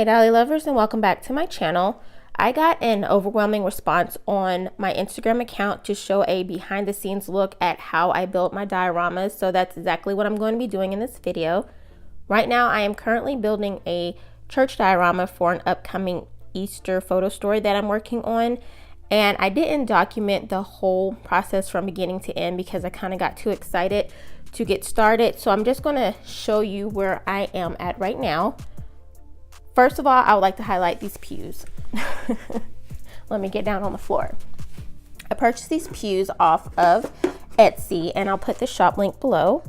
Hey Dolly lovers, and welcome back to my channel. I got an overwhelming response on my Instagram account to show a behind the scenes look at how I built my dioramas, so that's exactly what I'm going to be doing in this video. Right now I am currently building a church diorama for an upcoming Easter photo story that I'm working on, and I didn't document the whole process from beginning to end because I kind of got too excited to get started. So I'm just going to show you where I am at right now. First of all, I would like to highlight these pews. Let me get down on the floor. I purchased these pews off of Etsy, and I'll put the shop link below.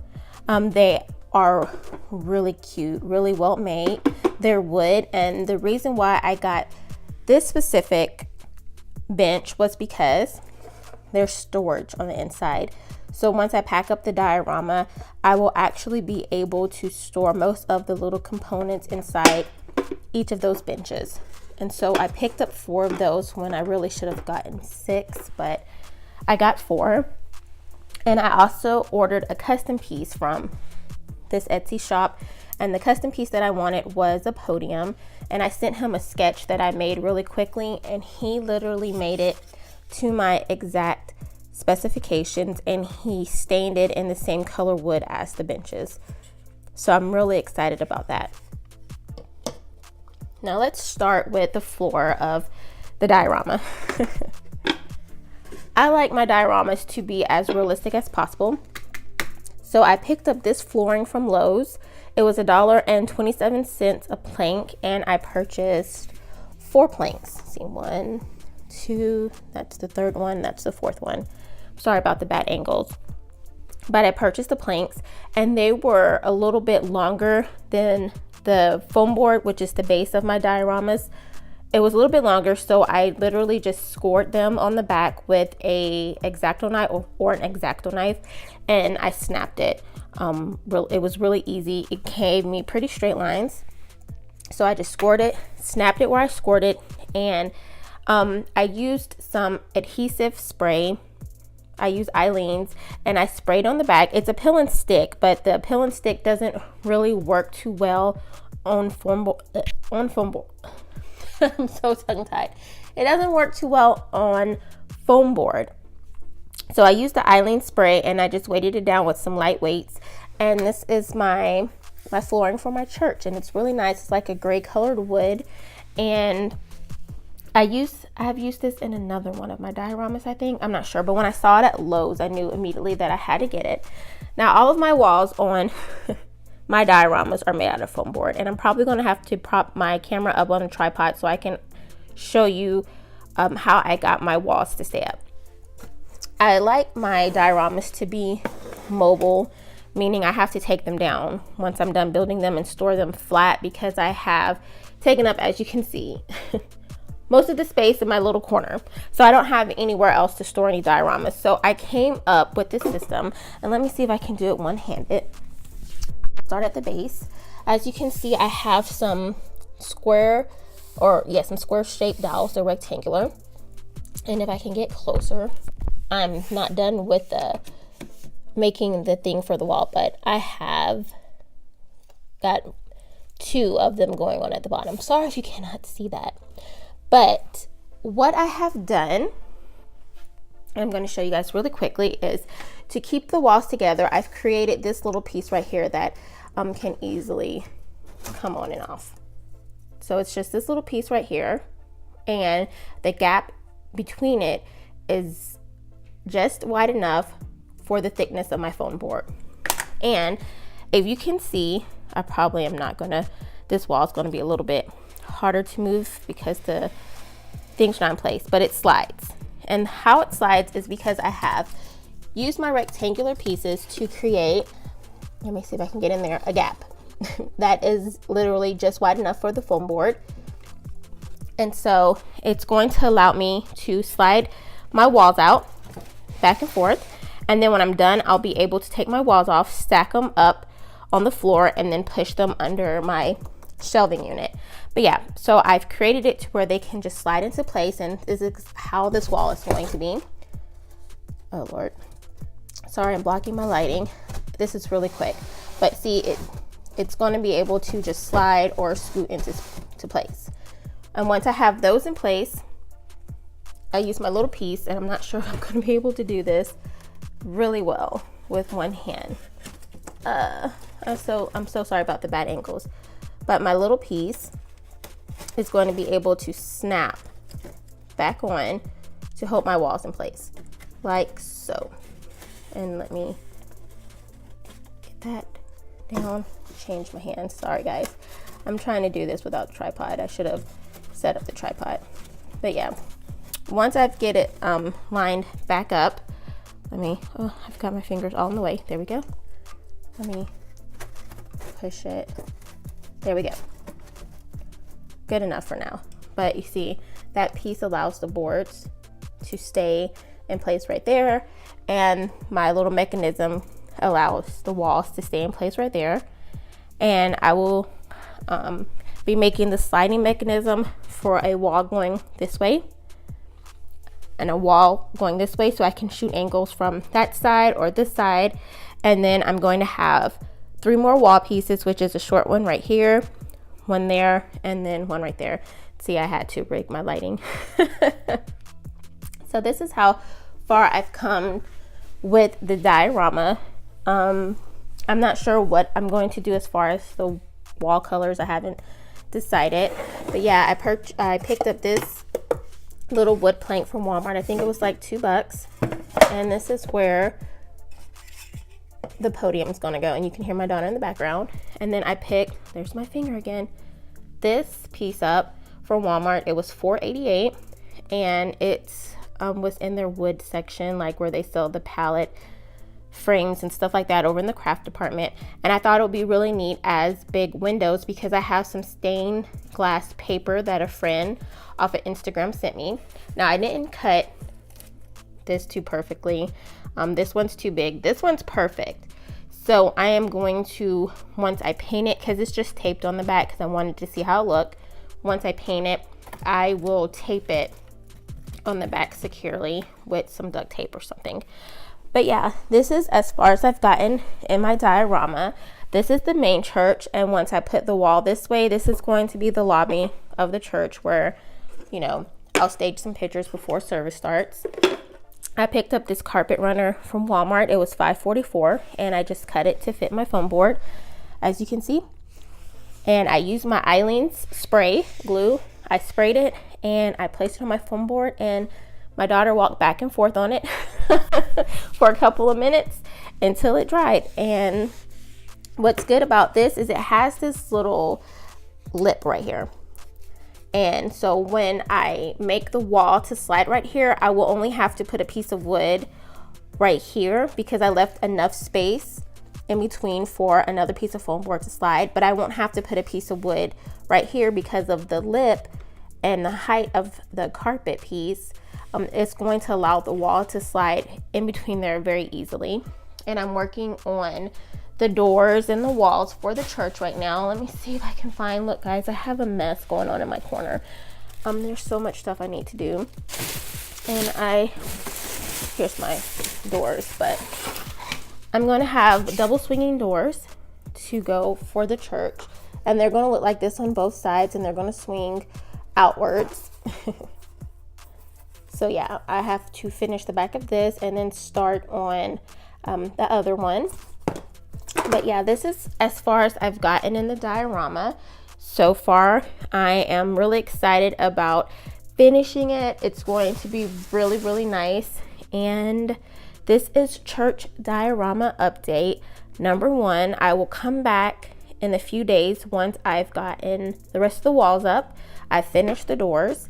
They are really cute, really well made. They're wood, and the reason why I got this specific bench was because there's storage on the inside. So once I pack up the diorama, I will actually be able to store most of the little components inside each of those benches. And so I picked up 4 of those when I really should have gotten 6, but I got 4. And I also ordered a custom piece from this Etsy shop, and the custom piece that I wanted was a podium, and I sent him a sketch that I made really quickly, and he literally made it to my exact specifications, and he stained it in the same color wood as the benches. So I'm really excited about that. Now let's start with the floor of the diorama. I like my dioramas to be as realistic as possible. So I picked up this flooring from Lowe's. It was $1.27 a plank, and I purchased 4 planks. See, 1, 2, that's the 3rd one, that's the 4th one. Sorry about the bad angles. But I purchased the planks, and they were a little bit longer than the foam board, which is the base of my dioramas. It was a little bit longer, so I literally just scored them on the back with a X-Acto knife or an X-Acto knife, and I snapped it. It was really easy. It gave me pretty straight lines, so I just scored it, snapped it where I scored it, and I used some adhesive spray. I use Eileen's, and I sprayed on the back. It's a peel and stick, but the peel and stick doesn't really work too well on foam board. I'm so tongue-tied. It doesn't work too well on foam board. So I used the Eileen spray, and I just weighted it down with some light weights. And this is my flooring for my church, and it's really nice. It's like a gray colored wood, and I have used this in another one of my dioramas, I think. I'm not sure, but when I saw it at Lowe's, I knew immediately that I had to get it. Now, all of my walls on my dioramas are made out of foam board, and I'm probably going to have to prop my camera up on a tripod so I can show you how I got my walls to stay up. I like my dioramas to be mobile, meaning I have to take them down once I'm done building them and store them flat, because I have taken up, as you can see, most of the space in my little corner. So I don't have anywhere else to store any dioramas. So I came up with this system, and let me see if I can do it one-handed. Start at the base. As you can see, I have some square shaped dowels. They're rectangular. And if I can get closer, I'm not done with making the thing for the wall, but I have got 2 of them going on at the bottom. Sorry if you cannot see that. But what I have done, I'm going to show you guys really quickly, is to keep the walls together, I've created this little piece right here that can easily come on and off. So it's just this little piece right here, and the gap between it is just wide enough for the thickness of my foam board. And if you can see, I probably am not going to, this wall is going to be a little bit harder to move because the thing's not in place, but it slides. And how it slides is because I have used my rectangular pieces to create, let me see if I can get in there, a gap that is literally just wide enough for the foam board. And so it's going to allow me to slide my walls out back and forth, and then when I'm done, I'll be able to take my walls off, stack them up on the floor, and then push them under my shelving unit. But yeah, so I've created it to where they can just slide into place, and this is how this wall is going to be. Oh Lord, sorry, I'm blocking my lighting. This is really quick, but see, it's going to be able to just slide or scoot into to place. And once I have those in place, I use my little piece, and I'm not sure if I'm going to be able to do this really well with one hand. I'm so sorry about the bad angles, but my little piece is going to be able to snap back on to hold my walls in place, like so. And let me get that down, change my hand. Sorry guys, I'm trying to do this without the tripod. I should have set up the tripod. But yeah, once I've get it lined back up, I've got my fingers all in the way. There we go. Let me push it. There we go. Good enough for now. But you see, that piece allows the boards to stay in place right there, and my little mechanism allows the walls to stay in place right there. And I will be making the sliding mechanism for a wall going this way and a wall going this way, so I can shoot angles from that side or this side. And then I'm going to have 3 more wall pieces, which is a short one right here, one there, and then one right there. See, I had to rig my lighting. So this is how far I've come with the diorama. I'm not sure what I'm going to do as far as the wall colors. I haven't decided, but yeah, I picked up this little wood plank from Walmart. I think it was like $2, and this is where the podium is going to go, and you can hear my daughter in the background. And then I picked, there's my finger again, this piece up from Walmart. It was $4.88, and it was in their wood section, like where they sell the pallet frames and stuff like that over in the craft department. And I thought it would be really neat as big windows, because I have some stained glass paper that a friend off of Instagram sent me. Now, I didn't cut this too perfectly. This one's too big. This one's perfect. So I am going to, once I paint it, because it's just taped on the back because I wanted to see how it looked. Once I paint it, I will tape it on the back securely with some duct tape or something. But yeah, this is as far as I've gotten in my diorama. This is the main church, and once I put the wall this way, this is going to be the lobby of the church where, you know, I'll stage some pictures before service starts. I picked up this carpet runner from Walmart. It was $5.44, and I just cut it to fit my foam board, as you can see. And I used my Eileen's spray glue. I sprayed it and I placed it on my foam board, and my daughter walked back and forth on it for a couple of minutes until it dried. And what's good about this is it has this little lip right here. And so when I make the wall to slide right here, I will only have to put a piece of wood right here, because I left enough space in between for another piece of foam board to slide. But I won't have to put a piece of wood right here because of the lip and the height of the carpet piece. It's going to allow the wall to slide in between there very easily. And I'm working on the doors and the walls for the church right now. Let me see if I can find, look guys, I have a mess going on in my corner. There's so much stuff I need to do. And here's my doors, but I'm going to have double swinging doors to go for the church. And they're going to look like this on both sides, and they're going to swing outwards. So yeah, I have to finish the back of this and then start on the other one. But yeah, this is as far as I've gotten in the diorama so far. I am really excited about finishing it. It's going to be really, really nice. And this is church diorama update number 1. I will come back in a few days once I've gotten the rest of the walls up. I've finished the doors,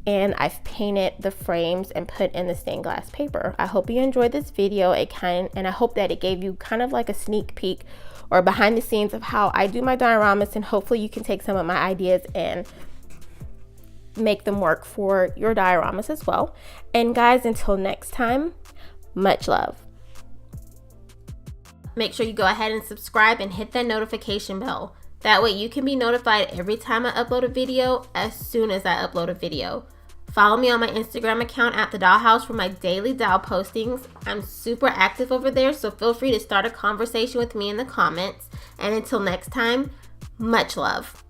and I've painted the frames and put in the stained glass paper. I hope you enjoyed this video. And I hope that it gave you kind of like a sneak peek or behind the scenes of how I do my dioramas, and hopefully you can take some of my ideas and make them work for your dioramas as well. And guys, until next time, much love. Make sure you go ahead and subscribe and hit that notification bell. That way you can be notified every time I upload a video, as soon as I upload a video. Follow me on my Instagram account at the Dauhl House for my daily Dauhl postings. I'm super active over there, so feel free to start a conversation with me in the comments. And until next time, much love.